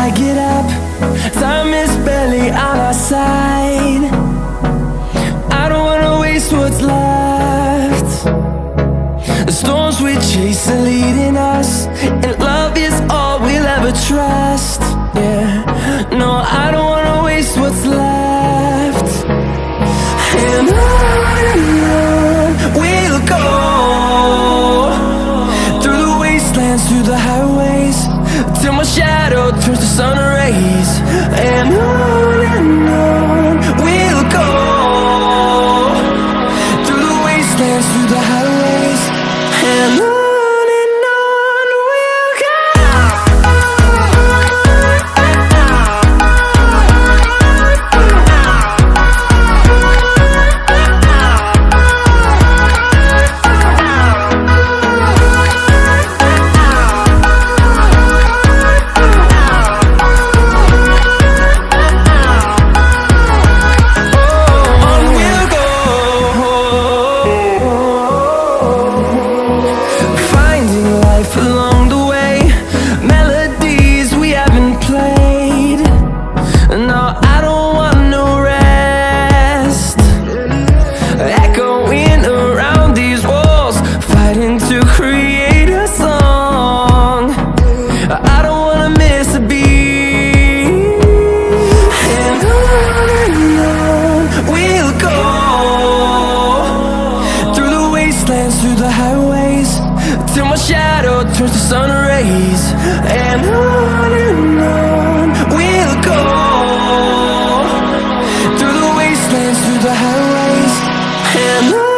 I get up, time is barely on our side. I don't wanna waste what's left. The storms we chase are leading us, and love is all we'll ever trust. Yeah, no, I don't wanna waste what's left. And on we'll go, through the wastelands, through the highways, till my shadow turns to sun rays. And on we'll go, through the wastelands, through the highways, and on we'll go. Through the highways, till my shadow turns to sun rays. And on we'll go, through the wastelands, through the highways, and on.